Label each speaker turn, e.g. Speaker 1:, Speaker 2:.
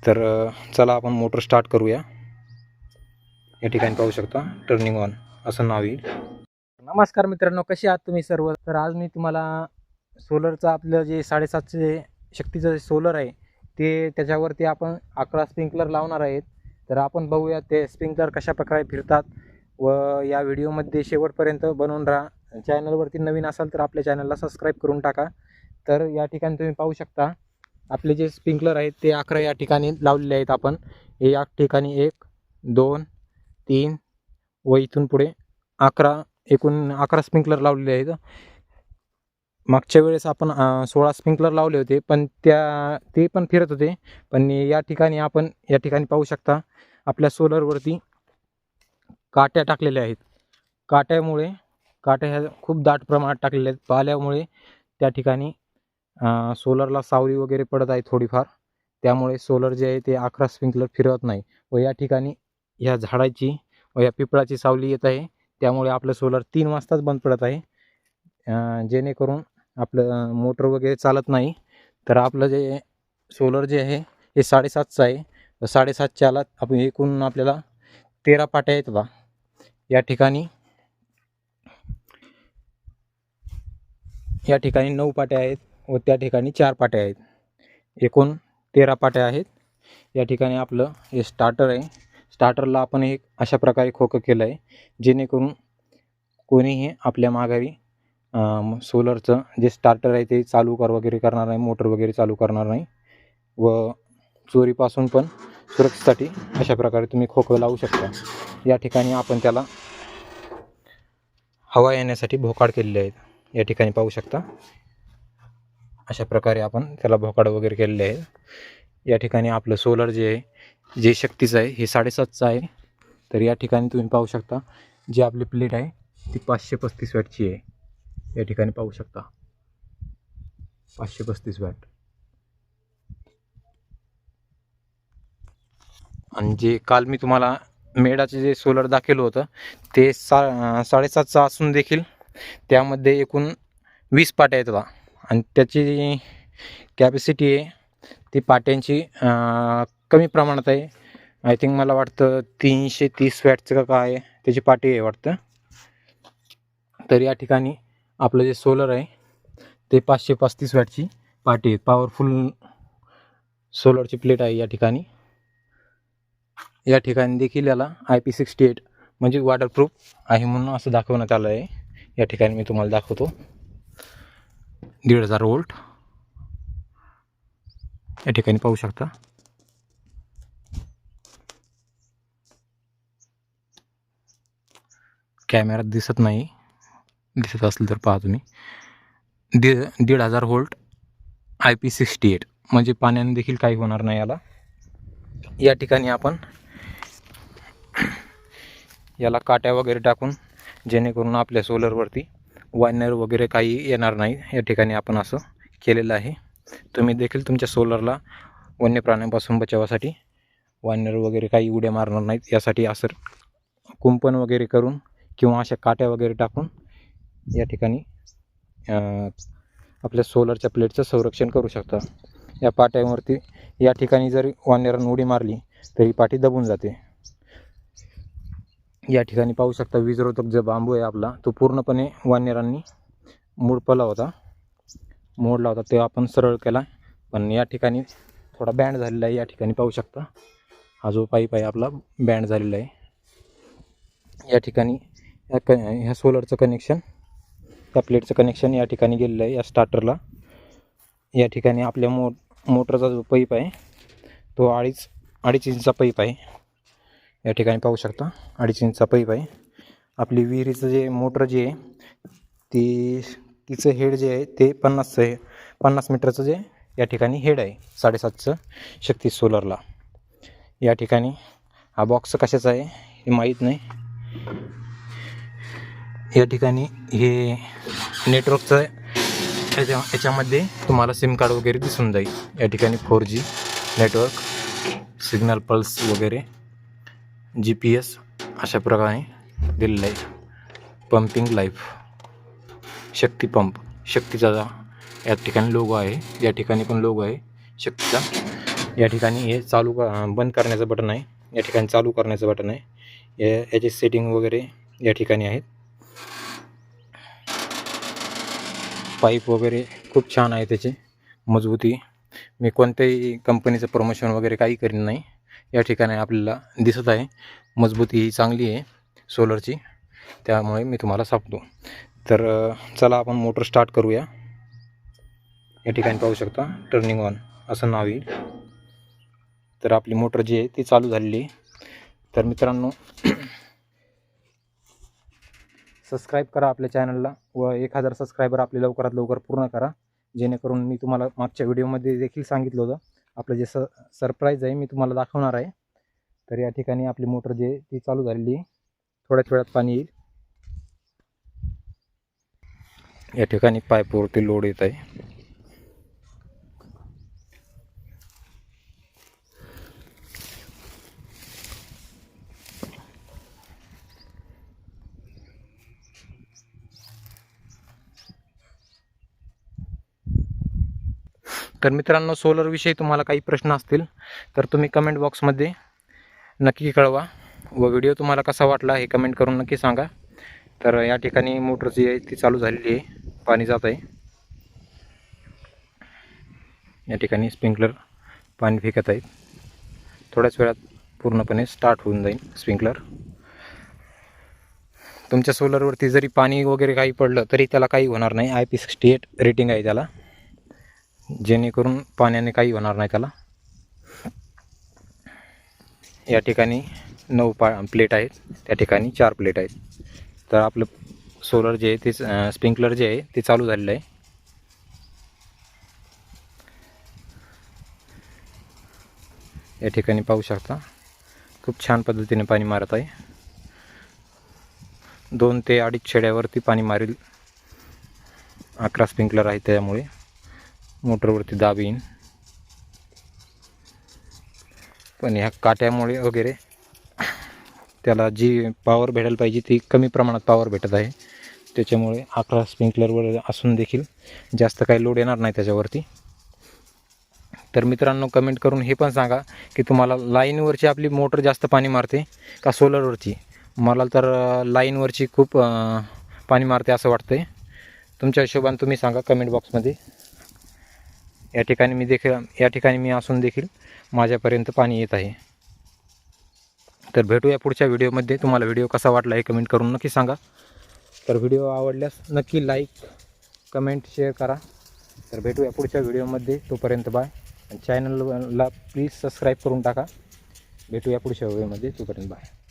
Speaker 1: तर चला आपण मोटर स्टार्ट करूया। या ठिकाणी पाहू शकता टर्निंग ऑन असं नाव येईल।
Speaker 2: नमस्कार मित्रांनो, कसे आहात तुम्ही सर्व। तर आज मी तुम्हाला सोलरचं आपलं जे 750 शक्तीचं सोलर आहे ते त्याच्यावरती आपण 11 स्प्रिंकलर लावणार आहेत। तर आपण बघूया ते स्प्रिंकलर कशा प्रकारे फिरतात व या व्हिडिओमध्ये शेवटपर्यंत बनवून राहा। चॅनलवरती नवीन असाल तर आपल्या चॅनलला सबस्क्राईब करून टाका। तर या ठिकाणी तुम्ही पाहू शकता आपले जे स्प्रिंकलर आहेत ते 11 या ठिकाणी लावलेले आहेत। आपण हे या ठिकाणी 1 2 3 व इथून पुढे 11 एकूण 11 स्प्रिंकलर लावलेले आहेत। मागच्या वेळेस आपण 16 स्प्रिंकलर लावले होते, पण ते पण फिरत होते। पण या ठिकाणी पाहू शकता आपल्या सोलरवरती काट्या टाकलेल्या आहेत। काट्या ह्या खूप दाट प्रमाणात टाकलेल्या आहेत। पाल्यामुळे त्या ठिकाणी सोलरला सावली वगैरे पडत आहे थोडीफार, त्यामुळे सोलर जे आहे ते 11 स्प्रिंकलर फिरवत नाही। व या ठिकाणी ह्या झाडाची व या पिपळाची सावली येत आहे, त्यामुळे आपलं सोलर 3 वाजताच बंद पडत आहे। जेणेकरून आपलं मोटर वगैरे चालत नाही। तर आपलं जे सोलर जे आहे हे 7.5चं आहे। 7.5च्याला आपण एकूण आपल्याला 13 पाट्या आहेत बा। या ठिकाणी 9 पाट्या आहेत व त्या ठिकाणी 4 पाट्या आहेत, एकूण 13 पाट्या आहेत। या ठिकाणी आपलं हे स्टार्टर आहे। स्टार्टरला आपण एक अशा प्रकारे खोकं केलं आहे, जेणेकरून कोणीही आपल्या माघारी सोलरचं जे स्टार्टर आहे ते चालू वगैरे करणार नाही, मोटर वगैरे चालू करणार नाही। व चोरीपासून पण सुरक्षेसाठी अशा प्रकारे तुम्ही खोकं लावू शकता। या ठिकाणी आपण त्याला हवा येण्यासाठी भोकाड केलेले आहेत। या ठिकाणी पाहू शकता अशा प्रकारे आपण त्याला भोकाड वगैरे केलेले आहे। या ठिकाणी आपलं सोलर जे आहे जे शक्तीचं आहे हे 7.5चं आहे। तर या ठिकाणी तुम्ही पाहू शकता जी आपली प्लेट आहे ती 535 वॅटची आहे। या ठिकाणी पाहू शकता 535 वॅट। आणि जे काल मी तुम्हाला मेडाचे जे सोलर दाखवलं होतं ते 7.5चं असून देखील त्यामध्ये एकूण 20 पाट्या आहेत बा। आणि त्याची कॅपॅसिटी आहे ती पाट्यांची कमी प्रमाणात आहे। आय थिंक मला वाटतं 330 वॅटचं का काय त्याची पाटी आहे वाटतं। तर या ठिकाणी आपलं जे सोलर आहे ते 535 वॅटची पाटी आहे, पॉवरफुल सोलरची प्लेट आहे। या ठिकाणी देखील याला IP68 म्हणजे वॉटरप्रूफ आहे म्हणून असं दाखवण्यात आलं आहे। या ठिकाणी मी तुम्हाला दाखवतो 1500 वोल्ट। या ठिकाणी पाहू शकता कॅमेरात दिसत नाही, दिसत असेल तर पहा तुम्ही 1500 वोल्ट IP68 म्हणजे पाण्याने देखील काही होणार नाही याला। या ठिकाणी आपण याला काट्या वगैरे टाकून जेणेकरून आपल्या सोलरवरती वायनर वगैरे काही येणार नाही, या ठिकाणी आपण असं केलेलं आहे। तुम्ही देखील तुमच्या सोलरला वन्य प्राण्यांपासून बचावासाठी वायनर वगैरे काही उड्या मारणार नाहीत यासाठी असं कुंपण वगैरे करून किंवा अशा काट्या वगैरे टाकून या ठिकाणी आपल्या सोलरच्या प्लेटचं संरक्षण करू शकता। या पाट्यांवरती या ठिकाणी जर वानरांनी उडी मारली तरी पाटी दबून जाते। या ठिकाणी पाहू शकता वीजरोधक जो बांबू आहे आपला तो पूर्णपणे वानरांनी मोडला होता, ते आपण सरळ केला, पण या ठिकाणी थोडा बँड झालेला आहे। या ठिकाणी पाहू शकता हा जो पाईप आहे आपला बँड झालेला आहे। या ठिकाणी ह्या सोलरचं कनेक्शन त्या प्लेटचं कनेक्शन या ठिकाणी गेलेलं आहे या स्टार्टरला। या ठिकाणी आपल्या मोटरचा जो पाईप आहे तो अडीच इंचचा पाईप आहे। या ठिकाणी पाहू शकता 2.5 इंचचा पाईप आहे। आपली विहिरीचं जे मोटर जे आहे तिचं हेड जे आहे ते 50 मीटरचं जे या ठिकाणी हेड आहे 7.5चं शक्ती सोलरला। या ठिकाणी हा बॉक्स कशाचा आहे हे माहीत नाही। या ठिकाणी हे नेटवर्कचं याच्यामध्ये तुम्हाला सिम कार्ड वगैरे दिसून जाईल। या ठिकाणी 4G नेटवर्क, सिग्नल पल्स वगैरे, GPS अशा प्रकारे दिलेलं आहे। पंपिंग लाईफ शक्ती शक्तीचा या ठिकाणी लोगो आहे, या ठिकाणी पण लोगो आहे शक्तीचा।
Speaker 1: या ठिकाणी हे बंद करण्याचं बटन आहे, या ठिकाणी चालू करण्याचं बटन आहे. याची सेटिंग वगैरे या ठिकाणी आहेत. पाईप वगैरे खूप छान आहे, त्याची मजबूती. मी कोणत्याही कंपनीचं प्रमोशन वगैरे काही करीन नाही. या ठिकाणी आपल्याला दिसत आहे मजबूती ही चांगली आहे सोलरची, त्यामुळे मी तुम्हाला सांगतो. तर चला आपण मोटर स्टार्ट करूया. या ठिकाणी पाहू शकता टर्निंग ऑन असं नाव येईल. तर आपली मोटर जी आहे ती चालू झालेली आहे. तर मित्रांनो, सबस्क्राईब करा आपल्या चॅनलला व 1000 सबस्क्रायबर आपले लवकरात लवकर पूर्ण करा, जेणेकरून मी तुम्हाला मागच्या व्हिडिओमध्ये देखील सांगितलं होतं आपलं जे सरप्राईज आहे मी तुम्हाला दाखवणार आहे. तर या ठिकाणी आपली मोटर जी आहे ती चालू झालेली आहे. थोड्याच वेळात पाणी येईल. या ठिकाणी पाईपवरती लोड येत आहे. तर मित्रांनो, सोलरविषयी तुम्हाला काही प्रश्न असतील तर तुम्ही कमेंट बॉक्समध्ये नक्की कळवा व व्हिडिओ तुम्हाला कसा वाटला हे कमेंट करून नक्की सांगा. तर या ठिकाणी मोटर जी आहे ती चालू झालेली आहे, पाणी जात आहे. या ठिकाणी स्प्रिंकलर पाणी फेकत आहेत. थोड्याच वेळात पूर्णपणे स्टार्ट होऊन जाईल स्प्रिंकलर. तुमच्या सोलरवरती जरी पाणी वगैरे काही पडलं तरी त्याला काही होणार नाही. IP68 रेटिंग आहे त्याला, जेणेकरून पाण्याने काही होणार नाही त्याला. या ठिकाणी 9 प्लेट आहेत, त्या ठिकाणी 4 प्लेट आहेत. तर आपलं सोलर जे आहे ते स्प्रिंकलर जे आहे ते चालू झालेलं आहे. या ठिकाणी पाहू शकता खूप छान पद्धतीने पाणी मारत आहे. 2 ते 2.5 छेड्यावरती पाणी मारेल. 11 स्प्रिंकलर आहे, त्यामुळे मोटरवरती दाब येईन. पण ह्या काट्यामुळे वगैरे त्याला जी पॉवर भेटायला पाहिजे ती कमी प्रमाणात पॉवर भेटत आहे. त्याच्यामुळे 11 स्प्रिंकलरवर असून देखील जास्त काही लोड येणार नाही त्याच्यावरती. तर मित्रांनो, कमेंट करून हे पण सांगा की तुम्हाला लाईनवरची आपली मोटर जास्त पाणी मारते का सोलरवरची. मला तर लाईनवरची खूप पाणी मारते असं वाटतं आहे. तुमच्या हिशोबाने तुम्ही सांगा कमेंट बॉक्समध्ये. या ठिकाणी मी असून देखील माझ्यापर्यंत पाणी येत आहे. तर भेटूया पुढच्या व्हिडिओमध्ये. तुम्हाला व्हिडिओ कसा वाटला हे कमेंट करून नक्की सांगा. तर व्हिडिओ आवडल्यास नक्की लाईक, कमेंट, शेअर करा. तर भेटूया पुढच्या व्हिडिओमध्ये. तोपर्यंत बाय. चॅनलला प्लीज सबस्क्राईब करून टाका. भेटूया पुढच्या व्हिडिओमध्ये. तोपर्यंत बाय.